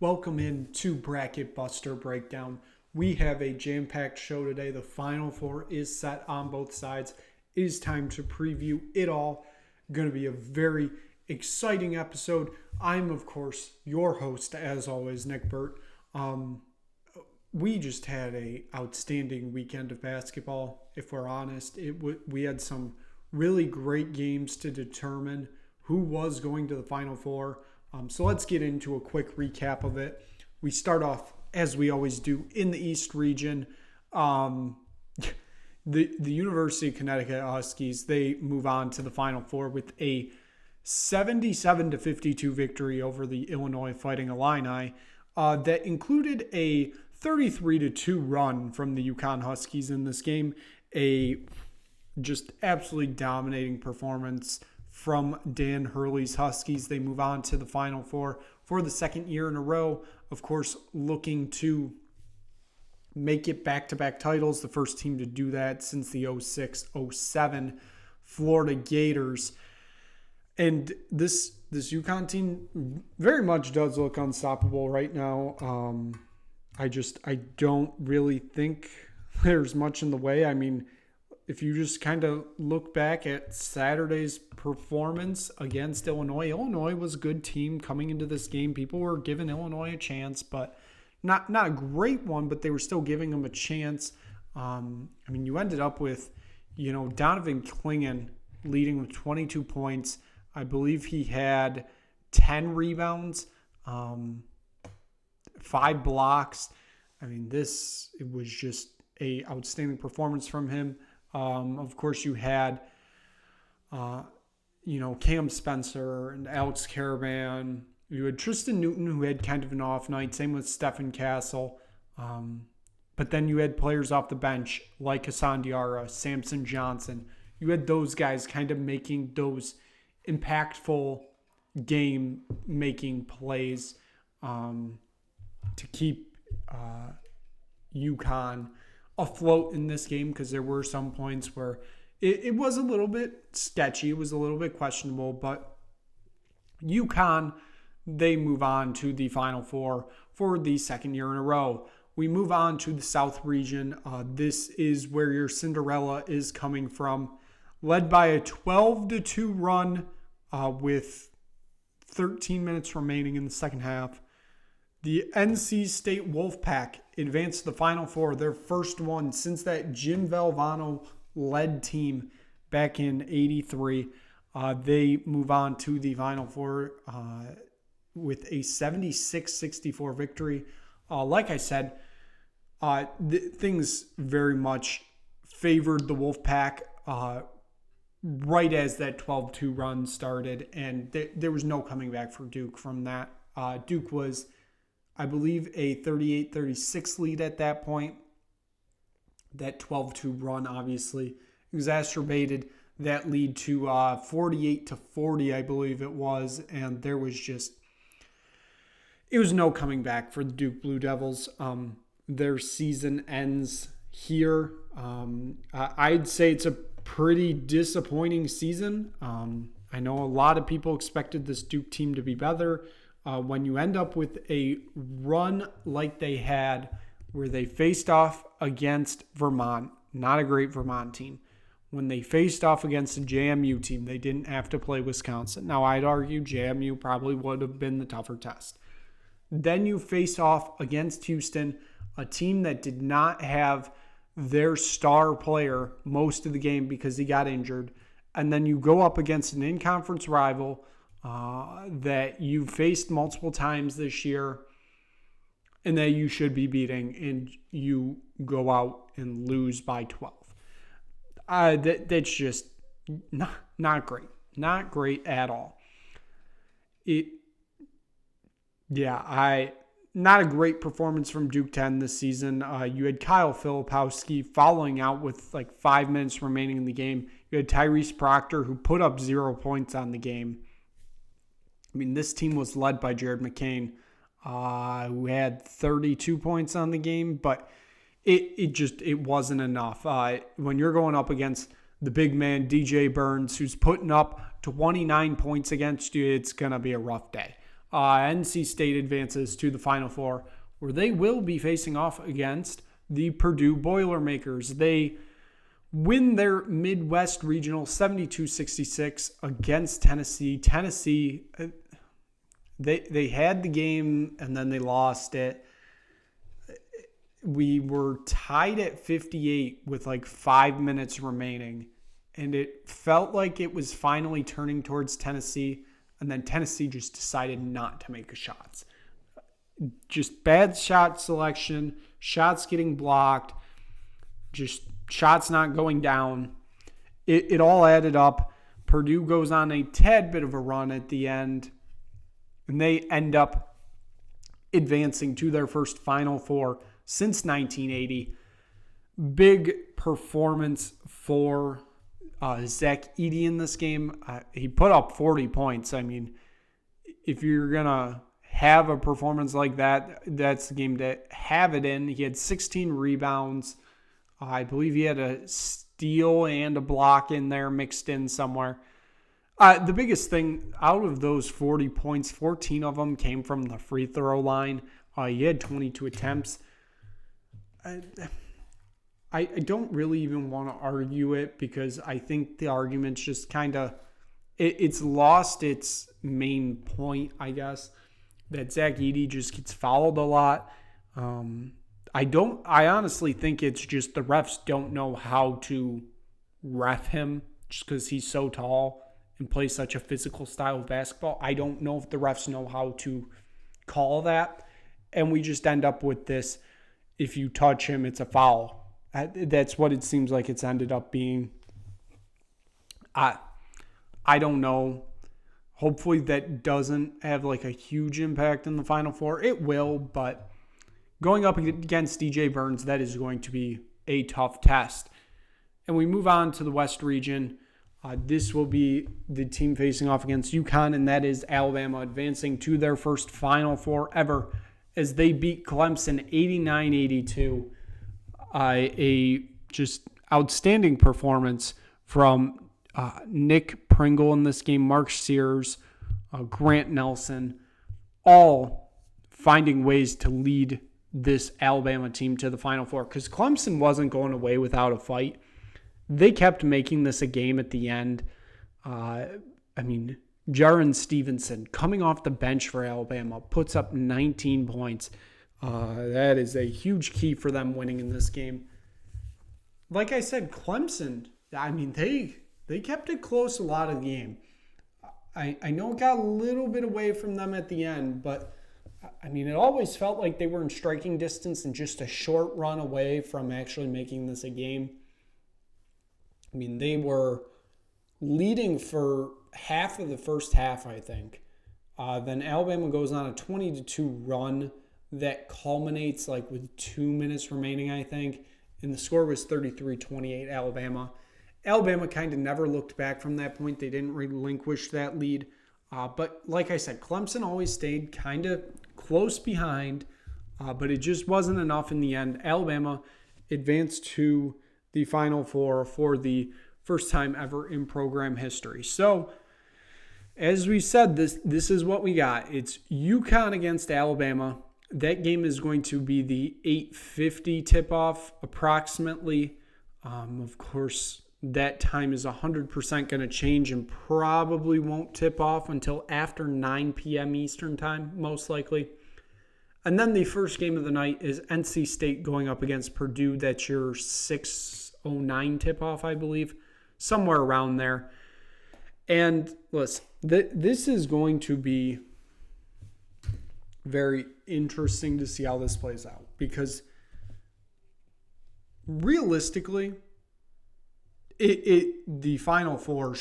Welcome in to Bracket Buster Breakdown. We have a jam-packed show today. The Final Four is set on both sides. It is time to preview it all. Going to be a very exciting episode. I'm, of course, your host, as always, Nick Burt. We just had a outstanding weekend of basketball, if we're honest. We had some really great games to determine who was going to the Final Four. So let's get into a quick recap of it. We start off, as we always do, in the East region. The University of Connecticut Huskies, they move on to the Final Four with a 77-52 victory over the Illinois Fighting Illini that included a 33-2 run from the UConn Huskies in this game. A just absolutely dominating performance from Dan Hurley's Huskies. They move on to the Final Four for the second year in a row. Of course, looking to make it back-to-back titles. The first team to do that since the 06-07 Florida Gators. And this UConn team very much does look unstoppable right now. I don't really think there's much in the way. I mean, if you just kind of look back at Saturday's performance against Illinois was a good team coming into this game. People were giving Illinois a chance, but not a great one, but they were still giving them a chance. You ended up with, Donovan Clingan leading with 22 points. I believe he had 10 rebounds, 5 blocks. It was just a outstanding performance from him. Of course, you had, Cam Spencer and Alex Caravan. You had Tristan Newton, who had kind of an off night. Same with Stephen Castle. But then you had players off the bench like Hassan Diarra, Samson Johnson. You had those guys kind of making those impactful game-making plays to keep UConn afloat in this game, because there were some points where it was a little bit sketchy. It was a little bit questionable, but UConn, they move on to the Final Four for the second year in a row. We move on to the South region. This is where your Cinderella is coming from, led by a 12-2 run with 13 minutes remaining in the second half. The NC State Wolfpack advanced to the Final Four, their first one since that Jim Valvano-led team back in '83. They move on to the Final Four with a 76-64 victory. Like I said, things very much favored the Wolfpack right as that 12-2 run started, and there was no coming back for Duke from that. Duke was, I believe, a 38-36 lead at that point. That 12-2 run obviously exacerbated that lead to 48-40, I believe it was. And it was no coming back for the Duke Blue Devils. Their season ends here. I'd say it's a pretty disappointing season. I know a lot of people expected this Duke team to be better. When you end up with a run like they had, where they faced off against Vermont, not a great Vermont team. When they faced off against a JMU team, they didn't have to play Wisconsin. Now, I'd argue JMU probably would have been the tougher test. Then you face off against Houston, a team that did not have their star player most of the game because he got injured. And then you go up against an in-conference rival that you faced multiple times this year and that you should be beating, and you go out and lose by 12. That's just not great. Not great at all. Not a great performance from Duke 10 this season. You had Kyle Filipowski following out with like 5 minutes remaining in the game. You had Tyrese Proctor, who put up 0 points on the game. This team was led by Jared McCain, who had 32 points on the game, but it wasn't enough. When you're going up against the big man, DJ Burns, who's putting up 29 points against you, it's going to be a rough day. NC State advances to the Final Four, where they will be facing off against the Purdue Boilermakers. They win their Midwest Regional 72-66 against Tennessee. Tennessee, they had the game and then they lost it. We were tied at 58 with like 5 minutes remaining, and it felt like it was finally turning towards Tennessee, and then Tennessee just decided not to make shots. Just bad shot selection, shots getting blocked, just shots not going down. It all added up. Purdue goes on a tad bit of a run at the end, and they end up advancing to their first Final Four since 1980. Big performance for Zach Edey in this game. He put up 40 points. I mean, if you're going to have a performance like that, that's the game to have it in. He had 16 rebounds. I believe he had a steal and a block in there mixed in somewhere. The biggest thing out of those 40 points, 14 of them came from the free throw line. He had 22 attempts. I don't really even want to argue it, because I think the argument's just kind of, it's lost its main point, I guess, that Zach Edey just gets fouled a lot. I honestly think it's just the refs don't know how to ref him, just because he's so tall and plays such a physical style of basketball. I don't know if the refs know how to call that, and we just end up with this: if you touch him, it's a foul. That's what it seems like it's ended up being. I don't know. Hopefully that doesn't have like a huge impact in the Final Four. It will, but going up against DJ Burns, that is going to be a tough test. And we move on to the West region. This will be the team facing off against UConn, and that is Alabama, advancing to their first Final Four ever as they beat Clemson 89-82. A just outstanding performance from Nick Pringle in this game, Mark Sears, Grant Nelson, all finding ways to lead this Alabama team to the Final Four, because Clemson wasn't going away without a fight. They kept making this a game at the end. Jaron Stevenson, coming off the bench for Alabama, puts up 19 points. That is a huge key for them winning in this game. Like I said, Clemson, they kept it close a lot of the game. I know it got a little bit away from them at the end, but it always felt like they were in striking distance and just a short run away from actually making this a game. They were leading for half of the first half, I think. Then Alabama goes on a 20-2 run that culminates with 2 minutes remaining, I think. And the score was 33-28 Alabama. Alabama kind of never looked back from that point. They didn't relinquish that lead. But like I said, Clemson always stayed kind of close behind, but it just wasn't enough in the end. Alabama advanced to the Final Four for the first time ever in program history. So, as we said, this is what we got. It's UConn against Alabama. That game is going to be the 8:50 tip-off approximately. Of course, that time is 100% going to change and probably won't tip off until after 9 p.m. Eastern time, most likely. And then the first game of the night is NC State going up against Purdue. That's your 6:09 tip-off, I believe, somewhere around there. And listen, this is going to be very interesting to see how this plays out, because realistically, the Final Four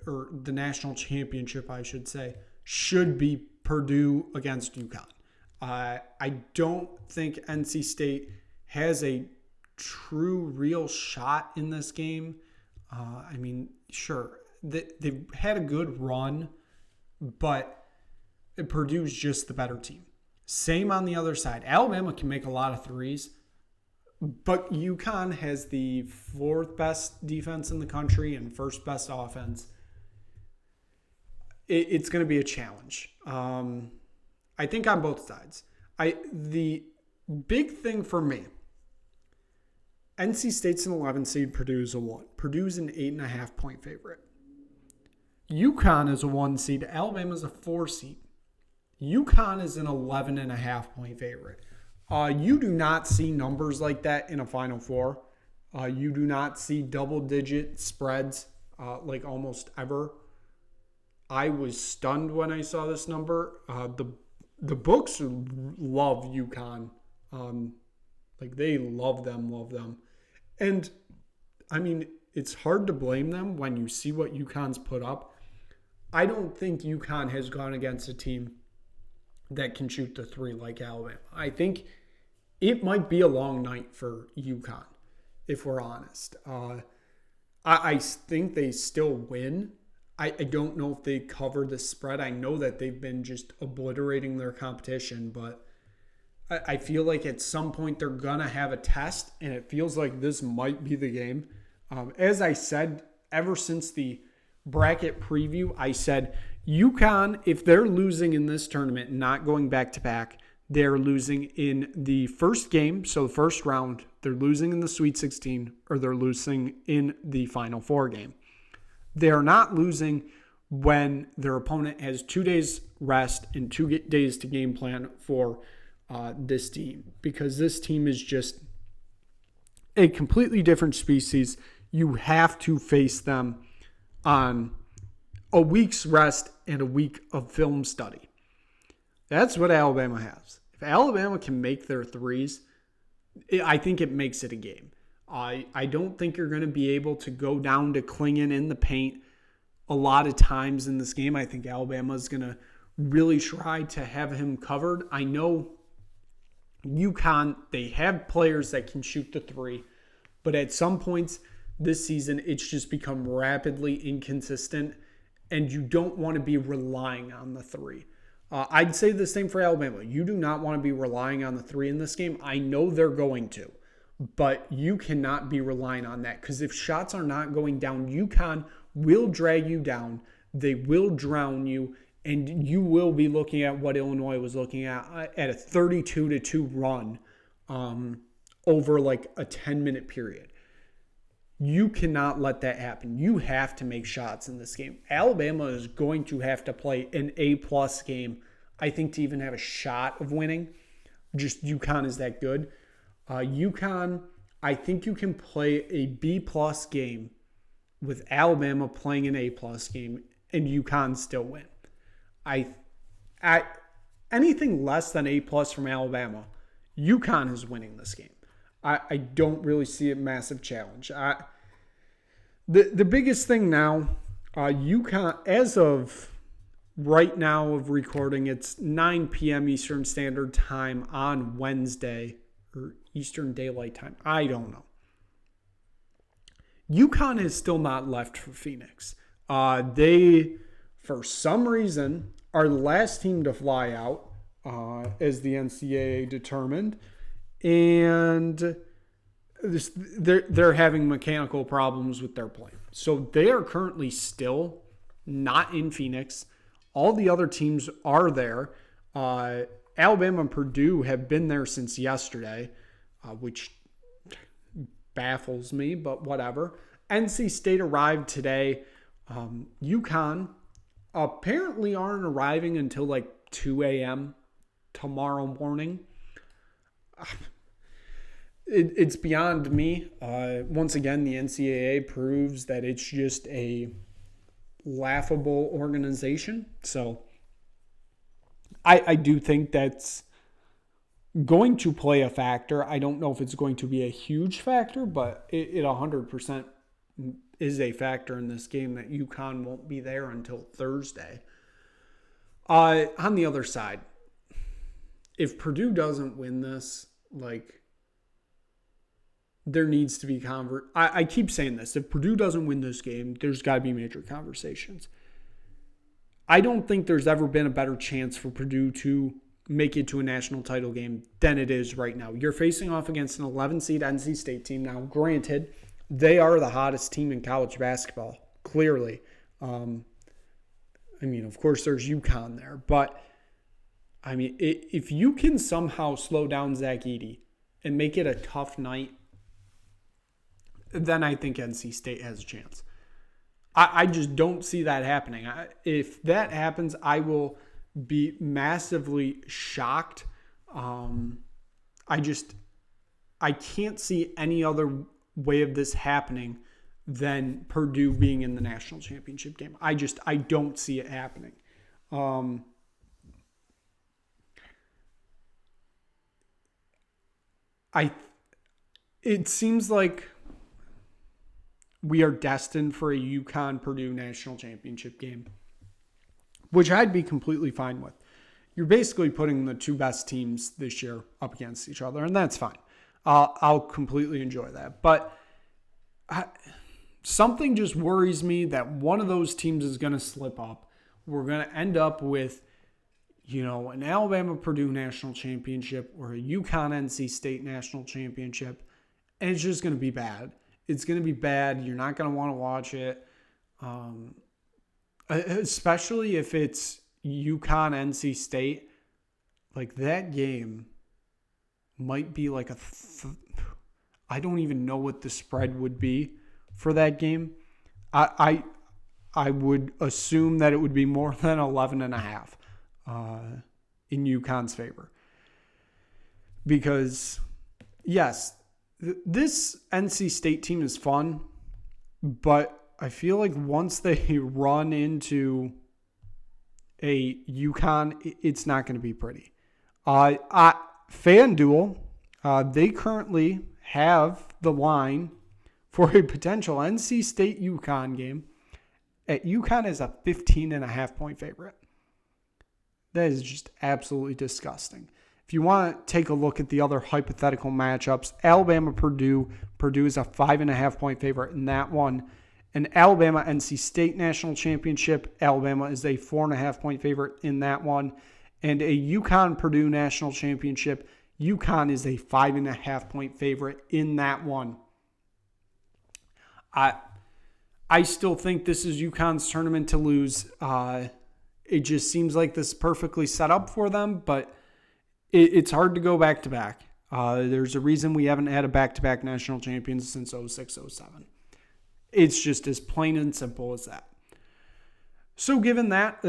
or the national championship, I should say, should be Purdue against UConn. I don't think NC State has a true, real shot in this game. Sure, they've had a good run, but Purdue's just the better team. Same on the other side. Alabama can make a lot of threes, but UConn has the fourth best defense in the country and first best offense. It's going to be a challenge. I think on both sides. The big thing for me, NC State's an 11 seed, Purdue's a 1. Purdue's an 8.5 point favorite. UConn is a 1 seed, Alabama's a 4 seed. UConn is an 11.5 point favorite. You do not see numbers like that in a Final Four. You do not see double-digit spreads like almost ever. I was stunned when I saw this number. The books love UConn. Like they love them. And, I mean, it's hard to blame them when you see what UConn's put up. I don't think UConn has gone against a team that can shoot the three like Alabama. I think it might be a long night for UConn, if we're honest. I think they still win. I don't know if they cover the spread. I know that they've been just obliterating their competition, but I feel like at some point they're going to have a test, and it feels like this might be the game. As I said, ever since the bracket preview, I said UConn, if they're losing in this tournament, not going back-to-back, they're losing in the first game, so the first round, they're losing in the Sweet 16, or they're losing in the Final Four game. They are not losing when their opponent has 2 days rest and 2 days to game plan for this team, because this team is just a completely different species. You have to face them on a week's rest and a week of film study. That's what Alabama has. If Alabama can make their threes, I think it makes it a game. I don't think you're going to be able to go down to Klingon in the paint a lot of times in this game. I think Alabama is going to really try to have him covered. I know UConn, they have players that can shoot the three, but at some points this season, it's just become rapidly inconsistent, and you don't want to be relying on the three. I'd say the same for Alabama. You do not want to be relying on the three in this game. I know they're going to, but you cannot be relying on that, because if shots are not going down, UConn will drag you down. They will drown you, and you will be looking at what Illinois was looking at a 32-2 run over like a 10-minute period. You cannot let that happen. You have to make shots in this game. Alabama is going to have to play an A-plus game, I think, to even have a shot of winning. Just UConn is that good. UConn, I think you can play a B-plus game with Alabama playing an A-plus game, and UConn still win. Anything less than A-plus from Alabama, UConn is winning this game. I don't really see a massive challenge. The biggest thing now, UConn, as of right now of recording, it's 9 p.m. Eastern Standard Time on Wednesday, or Eastern Daylight Time. I don't know. UConn has still not left for Phoenix. They, for some reason, are the last team to fly out, as the NCAA determined. And they're having mechanical problems with their plane. So they are currently still not in Phoenix. All the other teams are there. Alabama and Purdue have been there since yesterday, which baffles me, but whatever. NC State arrived today. UConn apparently aren't arriving until like 2 a.m. tomorrow morning. It's beyond me. Once again, the NCAA proves that it's just a laughable organization. So I do think that's going to play a factor. I don't know if it's going to be a huge factor, but it 100% is a factor in this game that UConn won't be there until Thursday. On the other side, if Purdue doesn't win this, there needs to be I keep saying this. If Purdue doesn't win this game, there's got to be major conversations. I don't think there's ever been a better chance for Purdue to make it to a national title game than it is right now. You're facing off against an 11-seed NC State team. Now, granted, they are the hottest team in college basketball, clearly. Of course, there's UConn there, but I mean, if you can somehow slow down Zach Edey and make it a tough night, then I think NC State has a chance. I just don't see that happening. If that happens, I will be massively shocked. I can't see any other way of this happening than Purdue being in the national championship game. I don't see it happening. It seems like we are destined for a UConn Purdue national championship game, which I'd be completely fine with. You're basically putting the two best teams this year up against each other, and that's fine. I'll completely enjoy that. But something just worries me that one of those teams is going to slip up. We're going to end up with, an Alabama-Purdue national championship or a UConn-NC State national championship, and it's just going to be bad. It's going to be bad. You're not going to want to watch it, especially if it's UConn-NC State. Like, that game might be like I don't even know what the spread would be for that game. I would assume that it would be more than 11.5 in UConn's favor. Because, yes, this NC State team is fun, but I feel like once they run into a UConn, it's not going to be pretty. FanDuel, they currently have the line for a potential NC State UConn game at UConn as a 15.5 point favorite. That is just absolutely disgusting. If you want to take a look at the other hypothetical matchups, Alabama-Purdue. Purdue is a 5.5 point favorite in that one. An Alabama-NC State national championship, Alabama is a 4.5 point favorite in that one. And a UConn-Purdue national championship, UConn is a 5.5 point favorite in that one. I still think this is UConn's tournament to lose. It just seems like this is perfectly set up for them, but it's hard to go back-to-back. There's a reason we haven't had a back-to-back national champions since 06-07. It's just as plain and simple as that. So given that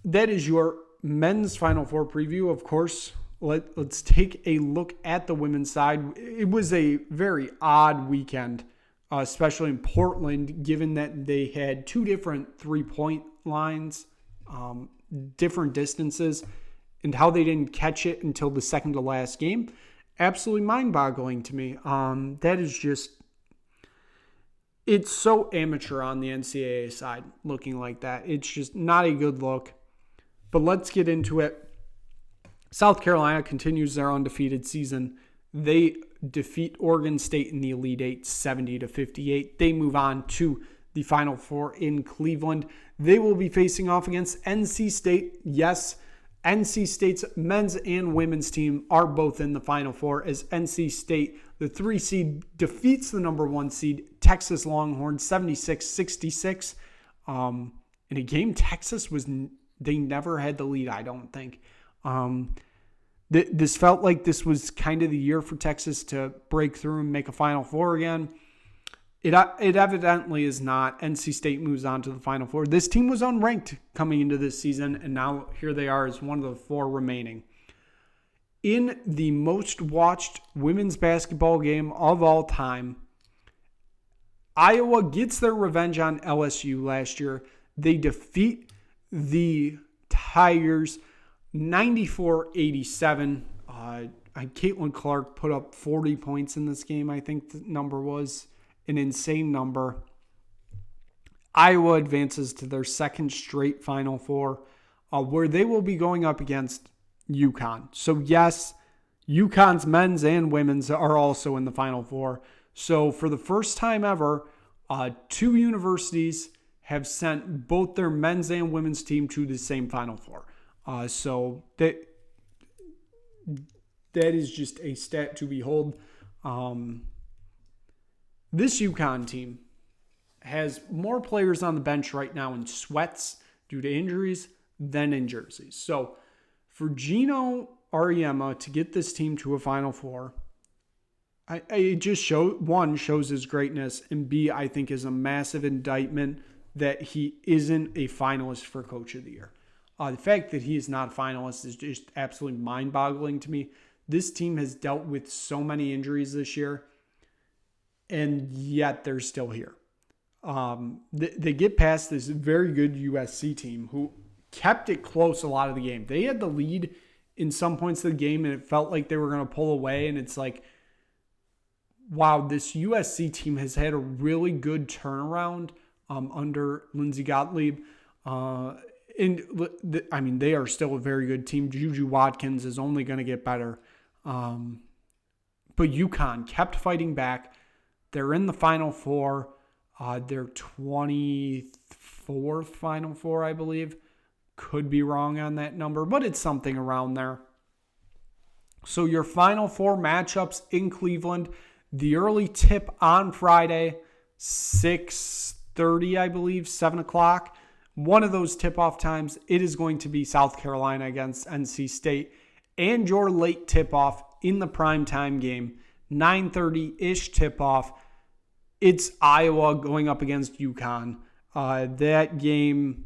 is your men's Final Four preview. Of course, let's take a look at the women's side. It was a very odd weekend, especially in Portland, given that they had two different three-point lines, different distances, and how they didn't catch it until the second to last game. Absolutely mind-boggling to me. That is just, it's so amateur on the NCAA side looking like that. It's just not a good look. But let's get into it. South Carolina continues their undefeated season. They defeat Oregon State in the Elite Eight 70-58. They move on to the Final Four in Cleveland. They will be facing off against NC State. Yes, NC State's men's and women's team are both in the Final Four as NC State, the 3 seed, defeats the number 1 seed, Texas Longhorns, 76-66. In a game Texas they never had the lead, I don't think. This felt like this was kind of the year for Texas to break through and make a Final Four again. It evidently is not. NC State moves on to the Final Four. This team was unranked coming into this season, and now here they are as one of the 4 remaining. In the most watched women's basketball game of all time, Iowa gets their revenge on LSU last year. They defeat the Tigers 94-87. Caitlin Clark put up 40 points in this game. I think the number was an insane number. Iowa advances to their second straight Final Four, where they will be going up against UConn. So yes, UConn's men's and women's are also in the Final Four. So for the first time ever, 2 universities have sent both their men's and women's team to the same Final Four. So that is just a stat to behold. This UConn team has more players on the bench right now in sweats due to injuries than in jerseys. So For Gino Auriemma to get this team to a Final Four, it just shows his greatness, and B, I think is a massive indictment that he isn't a finalist for Coach of the Year. The fact that he is not a finalist is just absolutely mind-boggling to me. This team has dealt with so many injuries this year, and yet they're still here. They get past this very good USC team who kept it close a lot of the game. They had the lead in some points of the game, and it felt like they were going to pull away, and it's like, wow, this USC team has had a really good turnaround under Lindsey Gottlieb. They are still a very good team. Juju Watkins is only going to get better. But UConn kept fighting back. They're in the Final Four. Their 24th Final Four, I believe. Could be wrong on that number, but it's something around there. So your Final Four matchups in Cleveland. The early tip on Friday, 6:30, I believe, 7 o'clock. One of those tip-off times, it is going to be South Carolina against NC State. And your late tip-off in the primetime game, 9:30-ish tip-off, it's Iowa going up against UConn. That game,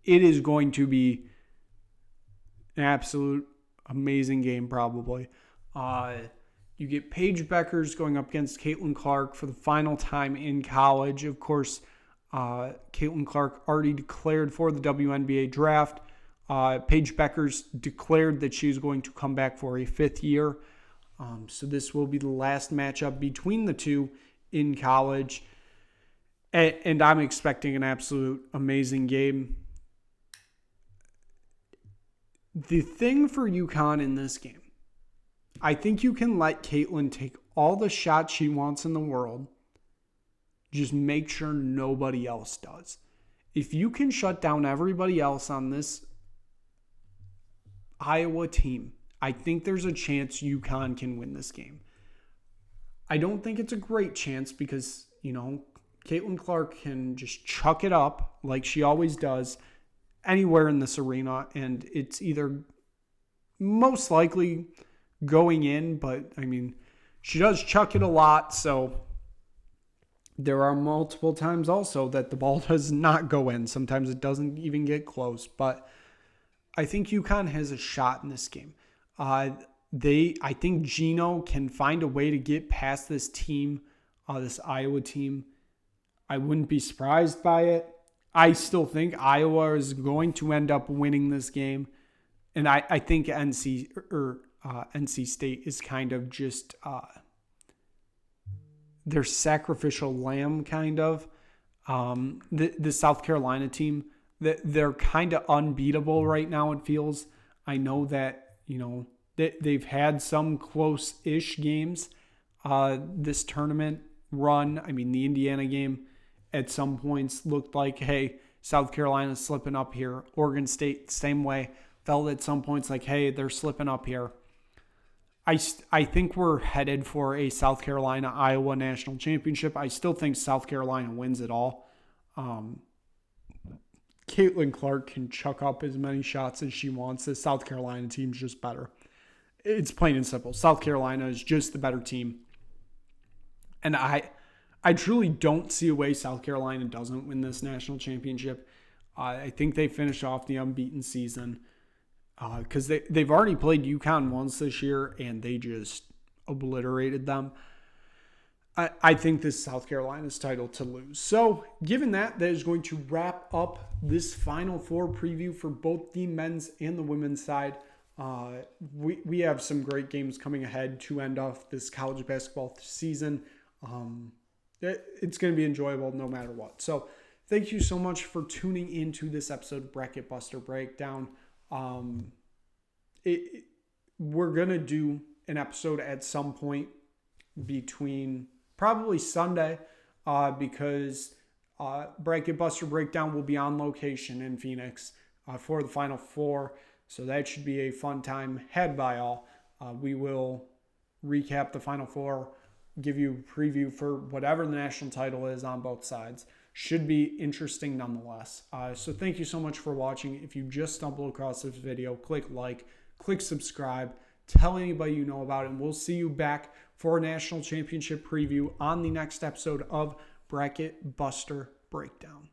it is going to be an absolute amazing game probably. You get Paige Beckers going up against Caitlin Clark for the final time in college. Of course, Caitlin Clark already declared for the WNBA draft. Paige Beckers declared that she's going to come back for a fifth year. So this will be the last matchup between the two in college. And I'm expecting an absolute amazing game. The thing for UConn in this game, I think you can let Caitlin take all the shots she wants in the world. Just make sure nobody else does. If you can shut down everybody else on this Iowa team, I think there's a chance UConn can win this game. I don't think it's a great chance because, Caitlin Clark can just chuck it up like she always does anywhere in this arena, and it's either most likely going in, but she does chuck it a lot, so there are multiple times also that the ball does not go in. Sometimes it doesn't even get close, but I think UConn has a shot in this game. I think Gino can find a way to get past this team, this Iowa team. I wouldn't be surprised by it. I still think Iowa is going to end up winning this game, and I think NC State is kind of just their sacrificial lamb, kind of. The South Carolina team, they're kind of unbeatable right now, it feels. I know that, they've had some close-ish games this tournament run. The Indiana game at some points looked like, hey, South Carolina's slipping up here. Oregon State, same way. Felt at some points like, hey, they're slipping up here. I think we're headed for a South Carolina-Iowa national championship. I still think South Carolina wins it all. Caitlin Clark can chuck up as many shots as she wants. The South Carolina team's just better. It's plain and simple. South Carolina is just the better team. And I truly don't see a way South Carolina doesn't win this national championship. I think they finish off the unbeaten season. Because they've already played UConn once this year, and they just obliterated them. I think this is South Carolina's title to lose. So, given that is going to wrap up this Final Four preview for both the men's and the women's side. We have some great games coming ahead to end off this college basketball season. It's going to be enjoyable no matter what. So, thank you so much for tuning into this episode of Bracket Buster Breakdown. We're going to do an episode at some point between probably Sunday, because Bracket Buster Breakdown will be on location in Phoenix for the Final Four. So that should be a fun time had by all. We will recap the Final Four, give you a preview for whatever the national title is on both sides. should be interesting nonetheless. So thank you so much for watching. If you just stumble across this video, click like, click subscribe, tell anybody you know about it, and we'll see you back for a national championship preview on the next episode of Bracket Buster Breakdown.